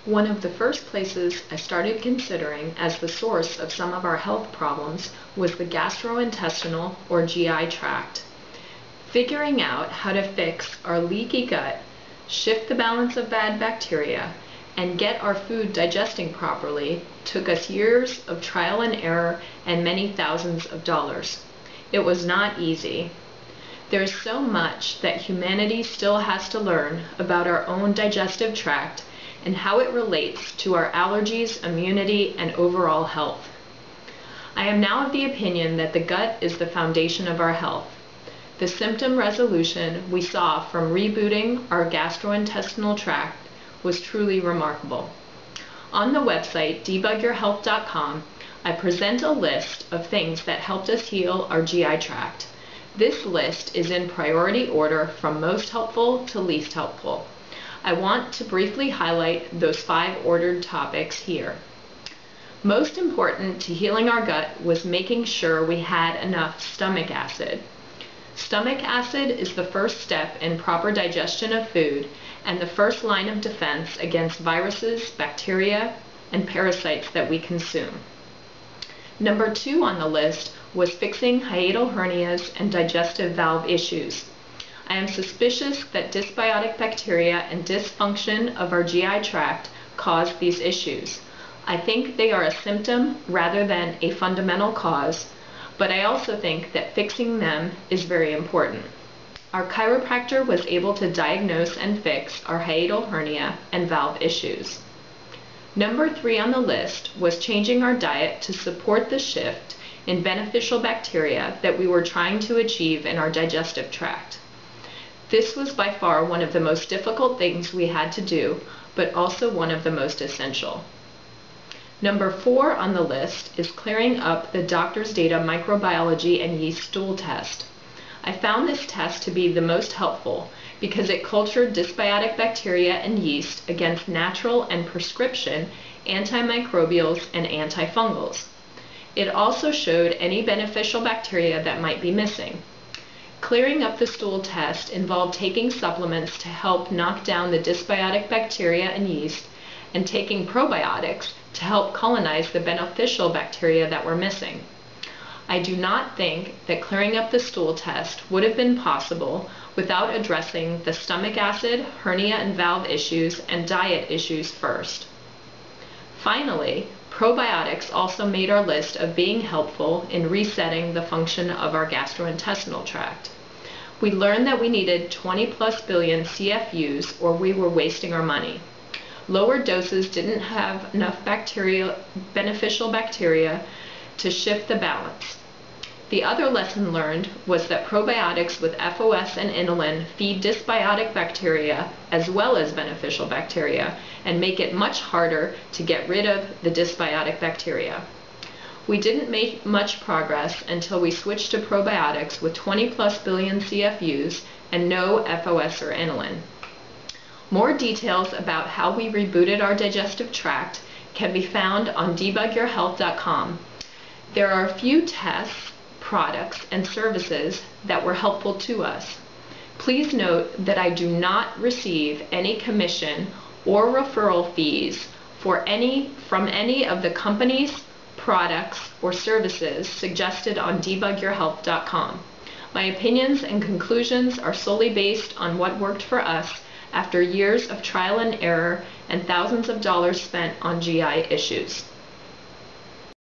One of the first places I started considering as the source of some of our health problems was the gastrointestinal or GI tract. Figuring out how to fix our leaky gut, shift the balance of bad bacteria, and get our food digesting properly took us years of trial and error and many thousands of dollars. It was not easy. There's so much that humanity still has to learn about our own digestive tract and how it relates to our allergies, immunity, and overall health. I am now of the opinion that the gut is the foundation of our health. The symptom resolution we saw from rebooting our gastrointestinal tract was truly remarkable. On the website debugyourhealth.com, I present a list of things that helped us heal our GI tract. This list is in priority order from most helpful to least helpful. I want to briefly highlight those 5 ordered topics here. Most important to healing our gut was making sure we had enough stomach acid. Stomach acid is the first step in proper digestion of food and the first line of defense against viruses, bacteria, and parasites that we consume. Number 2 on the list was fixing hiatal hernias and digestive valve issues. I am suspicious that dysbiotic bacteria and dysfunction of our GI tract cause these issues. I think they are a symptom rather than a fundamental cause, but I also think that fixing them is very important. Our chiropractor was able to diagnose and fix our hiatal hernia and valve issues. Number 3 on the list was changing our diet to support the shift in beneficial bacteria that we were trying to achieve in our digestive tract. This was by far one of the most difficult things we had to do, but also one of the most essential. Number 4 on the list is clearing up the doctor's data microbiology and yeast stool test. I found this test to be the most helpful because it cultured dysbiotic bacteria and yeast against natural and prescription antimicrobials and antifungals. It also showed any beneficial bacteria that might be missing. Clearing up the stool test involved taking supplements to help knock down the dysbiotic bacteria and yeast and taking probiotics to help colonize the beneficial bacteria that were missing. I do not think that clearing up the stool test would have been possible without addressing the stomach acid, hernia and valve issues, and diet issues first. Finally, probiotics also made our list of being helpful in resetting the function of our gastrointestinal tract. We learned that we needed 20+ billion CFUs or we were wasting our money. Lower doses didn't have enough beneficial bacteria to shift the balance. The other lesson learned was that probiotics with FOS and inulin feed dysbiotic bacteria as well as beneficial bacteria and make it much harder to get rid of the dysbiotic bacteria. We didn't make much progress until we switched to probiotics with 20+ billion CFUs and no FOS or inulin. More details about how we rebooted our digestive tract can be found on debugyourhealth.com. There are a few tests, products, and services that were helpful to us. Please note that I do not receive any commission or referral fees from any of the companies, products, or services suggested on debugyourhealth.com. My opinions and conclusions are solely based on what worked for us after years of trial and error and thousands of dollars spent on GI issues.